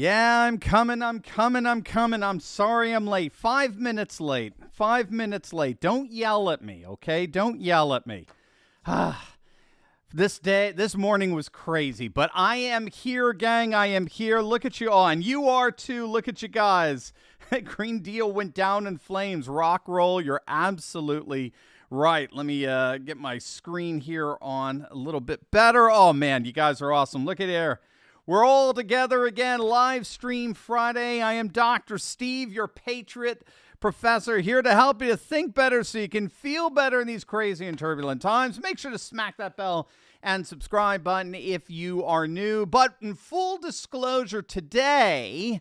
Yeah, I'm coming. I'm sorry I'm late. 5 minutes late. 5 minutes late. Don't yell at me, okay? Don't yell at me. This morning was crazy, but I am here, gang. I am here. Look at you all, and you are too. Look at you guys. Green Deal went down in flames. Rock roll. You're absolutely right. Let me get my screen here on a little bit better. Oh, man, you guys are awesome. Look at here. We're all together again, live stream Friday. I am Dr. Steve, your patriot professor, here to help you to think better so you can feel better in these crazy and turbulent times. Make sure to smack that bell and subscribe button if you are new. But in full disclosure today,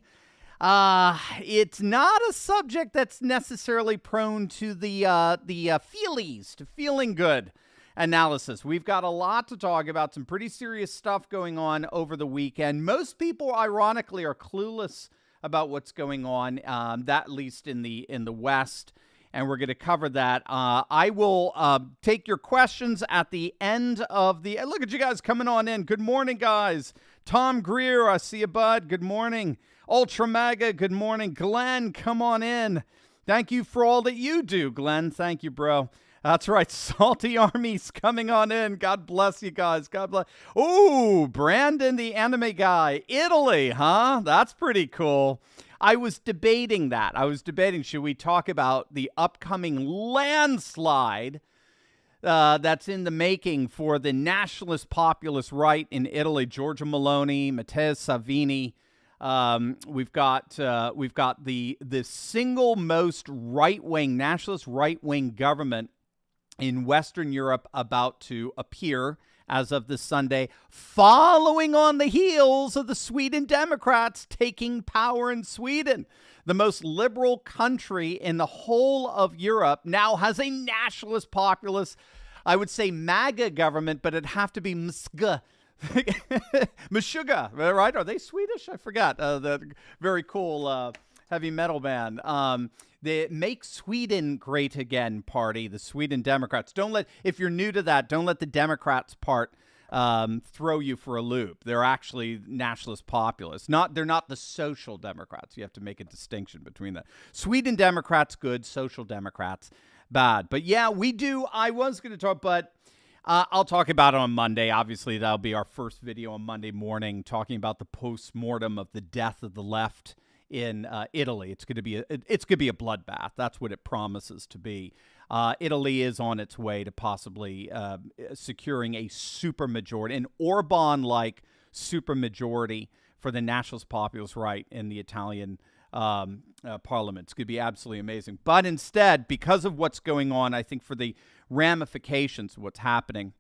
it's not a subject that's necessarily prone to the feelies, to feeling good analysis. We've got a lot to talk about, some pretty serious stuff going on over the weekend. Most people, ironically, are clueless about what's going on, that at least in the West, and we're going to cover that. I will take your questions at the end of the... Look at you guys coming on in. Good morning, guys. Tom Greer, I see you, bud. Good morning. Ultra Mega, good morning. Glenn, come on in. Thank you for all that you do, Glenn. Thank you, bro. That's right. Salty Army's coming on in. God bless you guys. God bless. Ooh, Brandon, the anime guy. Italy, huh? That's pretty cool. I was debating that. Should we talk about the upcoming landslide that's in the making for the nationalist populist right in Italy? Giorgia Meloni, Matteo Salvini. We've got the single most right-wing, nationalist right-wing government in Western Europe about to appear as of this Sunday, following on the heels of the Sweden Democrats taking power in Sweden. The most liberal country in the whole of Europe now has a nationalist populist, I would say MAGA government, but it'd have to be MSG. Meshuggah, right? Are they Swedish? I forgot. The very cool heavy metal band. The Make Sweden Great Again party, the Sweden Democrats. If you're new to that, don't let the Democrats part throw you for a loop. They're actually nationalist populists. They're not the social Democrats. You have to make a distinction between that. Sweden Democrats, good. Social Democrats, bad. But yeah, we do. I was going to talk, but I'll talk about it on Monday. Obviously, that'll be our first video on Monday morning, talking about the post-mortem of the death of the left in Italy. It's going to be a bloodbath. That's what it promises to be. Italy is on its way to possibly securing a supermajority, an Orban-like supermajority for the nationalist populist right in the Italian parliament. It's going to be absolutely amazing. But instead, because of what's going on, I think for the ramifications of what's happening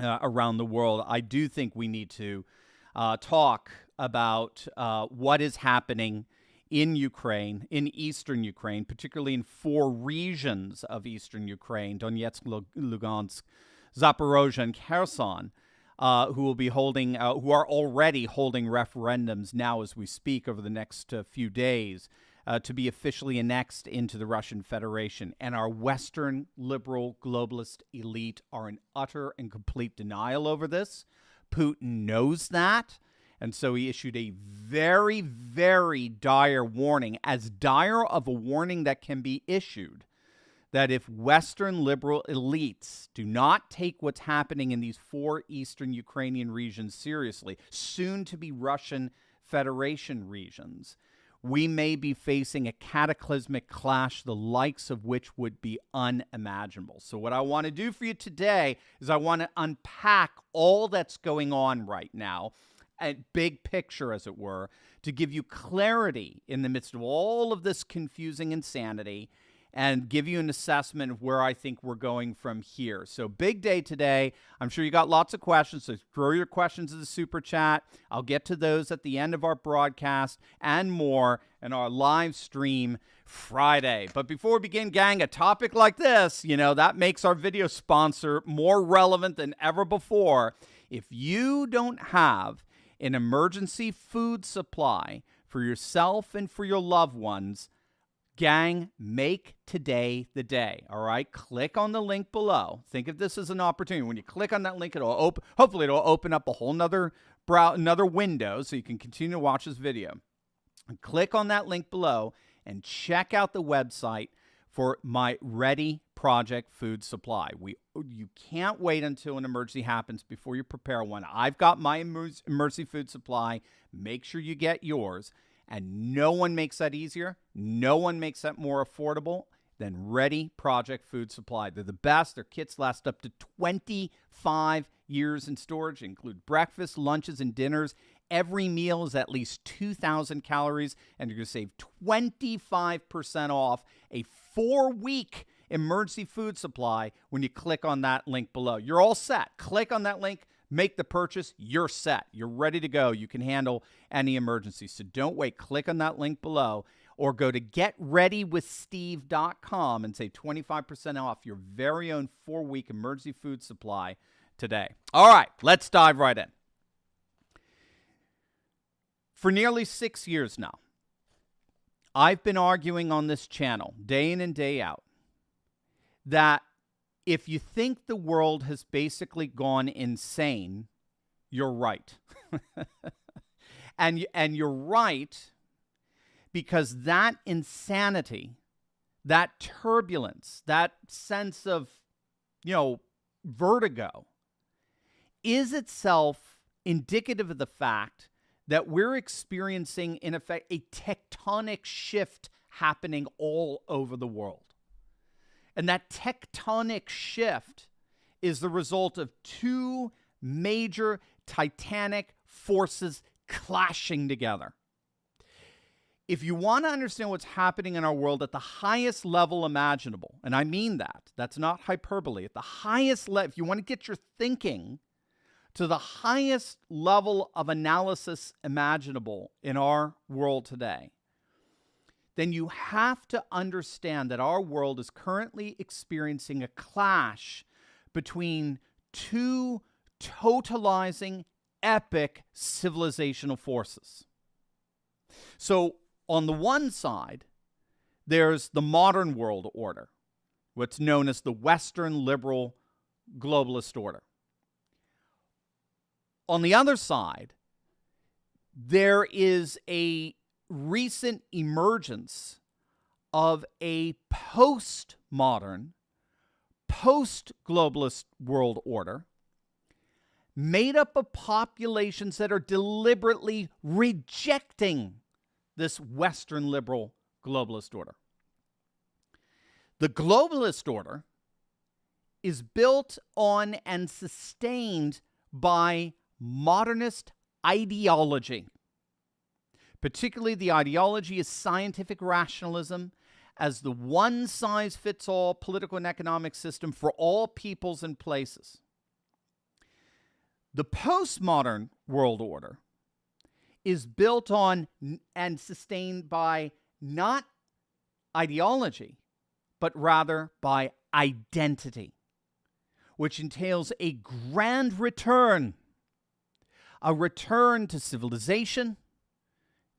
around the world, I do think we need to talk about what is happening in Ukraine, in eastern Ukraine, particularly in 4 regions of eastern Ukraine, Donetsk, Lugansk, Zaporozhye, and Kherson, who are already holding referendums now as we speak over the next few days to be officially annexed into the Russian Federation. And our Western liberal globalist elite are in utter and complete denial over this. Putin knows that. And so he issued a very, very dire warning, as dire of a warning that can be issued, that if Western liberal elites do not take what's happening in these 4 eastern Ukrainian regions seriously, soon to be Russian Federation regions, we may be facing a cataclysmic clash, the likes of which would be unimaginable. So what I want to do for you today is I want to unpack all that's going on right now, a big picture, as it were, to give you clarity in the midst of all of this confusing insanity and give you an assessment of where I think we're going from here. So big day today. I'm sure you got lots of questions, so throw your questions in the super chat. I'll get to those at the end of our broadcast and more in our live stream Friday. But before we begin, gang, a topic like this, that makes our video sponsor more relevant than ever before. If you don't have an emergency food supply for yourself and for your loved ones, gang, make today the day, all right? Click on the link below. Think of this as an opportunity. When you click on that link, hopefully it'll open up a whole nother another window so you can continue to watch this video. And click on that link below and check out the website for my Ready Project food supply. You can't wait until an emergency happens before you prepare one. I've got my emergency food supply. Make sure you get yours. And no one makes that easier. No one makes that more affordable than Ready Project Food Supply. They're the best. Their kits last up to 25 years in storage, include breakfast, lunches, and dinners. Every meal is at least 2,000 calories, and you're going to save 25% off a 4-week emergency food supply when you click on that link below. You're all set. Click on that link. Make the purchase, you're set. You're ready to go. You can handle any emergency. So don't wait. Click on that link below or go to getreadywithsteve.com and save 25% off your very own 4-week emergency food supply today. All right, let's dive right in. For nearly 6 years now, I've been arguing on this channel day in and day out that if you think the world has basically gone insane, you're right. and you're right because that insanity, that turbulence, that sense of, vertigo is itself indicative of the fact that we're experiencing, in effect, a tectonic shift happening all over the world. And that tectonic shift is the result of two major titanic forces clashing together. If you want to understand what's happening in our world at the highest level imaginable, and I mean that, that's not hyperbole, at the highest level, if you want to get your thinking to the highest level of analysis imaginable in our world today, then you have to understand that our world is currently experiencing a clash between two totalizing, epic civilizational forces. So, on the one side, there's the modern world order, what's known as the Western liberal globalist order. On the other side, there is a recent emergence of a postmodern, post-globalist world order made up of populations that are deliberately rejecting this Western liberal globalist order. The globalist order is built on and sustained by modernist ideology. Particularly, the ideology is scientific rationalism as the one-size-fits-all political and economic system for all peoples and places. The postmodern world order is built on and sustained by not ideology, but rather by identity, which entails a grand return, a return to civilization,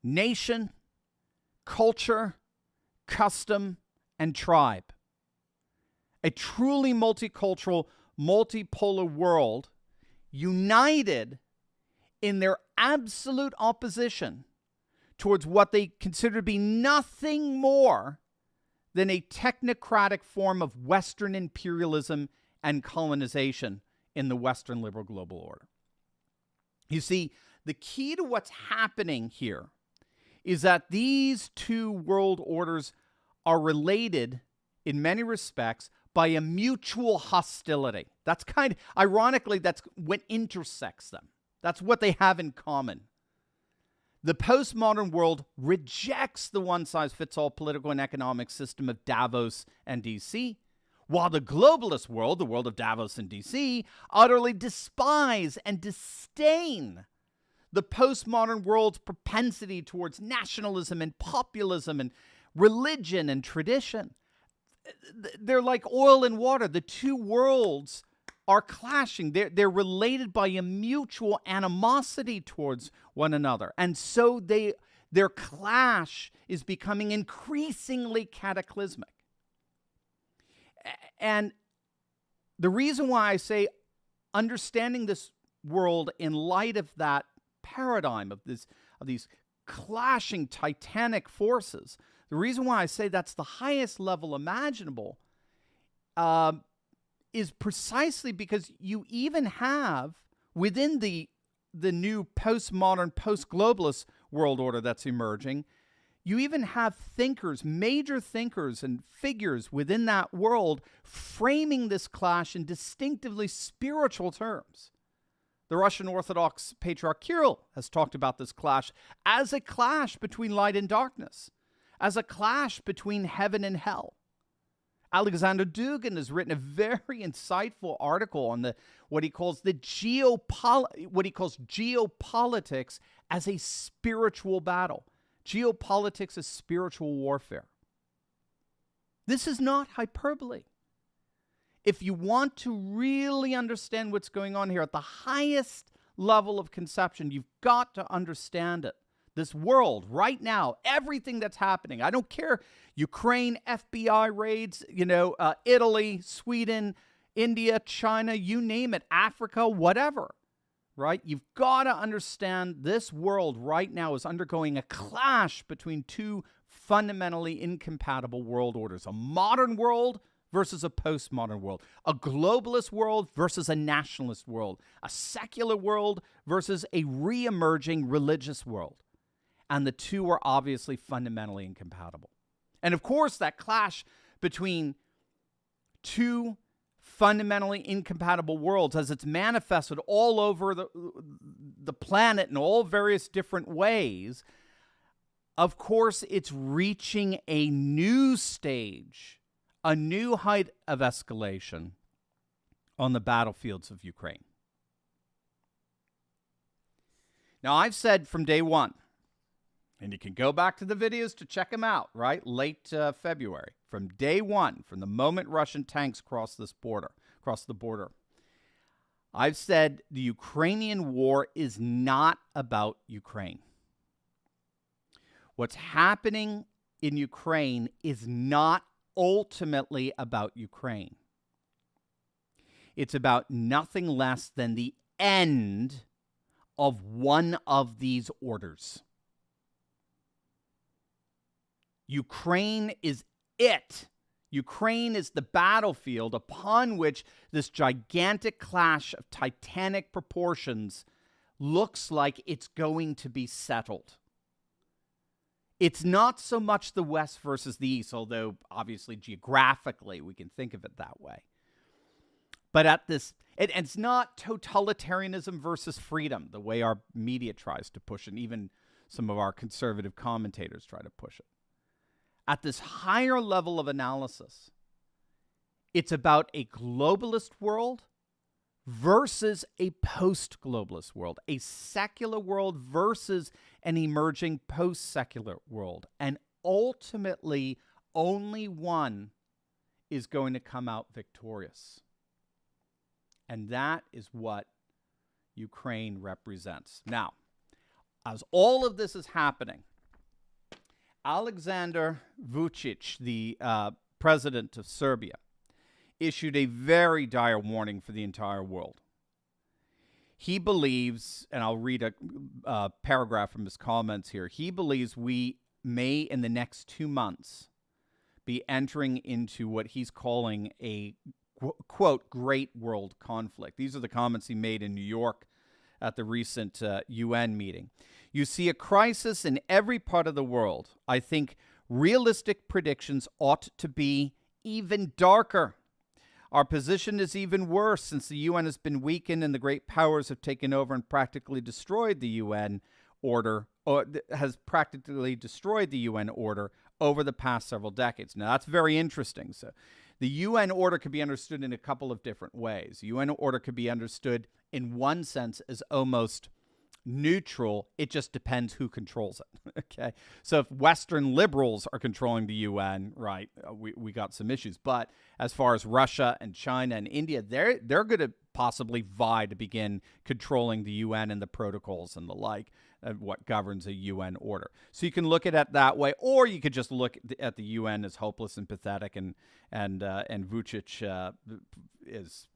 nation, culture, custom, and tribe. A truly multicultural, multipolar world united in their absolute opposition towards what they consider to be nothing more than a technocratic form of Western imperialism and colonization in the Western liberal global order. You see, the key to what's happening here is that these two world orders are related in many respects by a mutual hostility. That's kind of, ironically, that's what intersects them. That's what they have in common. The postmodern world rejects the one-size-fits-all political and economic system of Davos and DC, while the globalist world, the world of Davos and DC, utterly despise and disdain the postmodern world's propensity towards nationalism and populism and religion and tradition. They're like oil and water. The two worlds are clashing. They're related by a mutual animosity towards one another. And so their clash is becoming increasingly cataclysmic. And the reason why I say understanding this world in light of that paradigm of these clashing titanic forces. The reason why I say that's the highest level imaginable is precisely because you even have within the new postmodern, post-globalist world order that's emerging, you even have thinkers, major thinkers and figures within that world framing this clash in distinctively spiritual terms. The Russian Orthodox Patriarch Kirill has talked about this clash as a clash between light and darkness, as a clash between heaven and hell. Alexander Dugin has written a very insightful article on what he calls geopolitics as a spiritual battle. Geopolitics is spiritual warfare. This is not hyperbole. If you want to really understand what's going on here at the highest level of conception, you've got to understand it. This world right now, everything that's happening, I don't care, Ukraine, FBI raids, Italy, Sweden, India, China, you name it, Africa, whatever, right? You've got to understand this world right now is undergoing a clash between two fundamentally incompatible world orders, a modern world versus a postmodern world, a globalist world versus a nationalist world, a secular world versus a re-emerging religious world. And the two are obviously fundamentally incompatible. And of course, that clash between two fundamentally incompatible worlds, as it's manifested all over the planet in all various different ways, of course, it's reaching a new stage, a new height of escalation on the battlefields of Ukraine. Now, I've said from day one, and you can go back to the videos to check them out, right? Late February, from day one, from the moment Russian tanks crossed the border, I've said the Ukrainian war is not about Ukraine. What's happening in Ukraine is not ultimately about Ukraine. It's about nothing less than the end of one of these orders. Ukraine is it. Ukraine is the battlefield upon which this gigantic clash of titanic proportions looks like it's going to be settled. It's not so much the West versus the East, although obviously geographically we can think of it that way. But it's not totalitarianism versus freedom, the way our media tries to push it, and even some of our conservative commentators try to push it. At this higher level of analysis, it's about a globalist world versus a post-globalist world, a secular world versus an emerging post-secular world. And ultimately, only one is going to come out victorious. And that is what Ukraine represents. Now, as all of this is happening, Alexander Vučić, the president of Serbia, issued a very dire warning for the entire world. He believes, and I'll read a paragraph from his comments here, he believes we may, in the next 2 months, be entering into what he's calling a, quote, great world conflict. These are the comments he made in New York at the recent UN meeting. You see a crisis in every part of the world. I think realistic predictions ought to be even darker. Our position is even worse since the UN has been weakened and the great powers have taken over and practically destroyed the UN order, or has practically destroyed the UN order over the past several decades. Now, that's very interesting. So the UN order could be understood in a couple of different ways. The UN order could be understood in one sense as almost neutral. It just depends who controls it. Okay. So if Western liberals are controlling the UN, right, we got some issues. But as far as Russia and China and India, they're going to possibly vie to begin controlling the UN and the protocols and the like, what governs a UN order. So you can look at it that way, or you could just look at the UN as hopeless and pathetic, and Vučić is,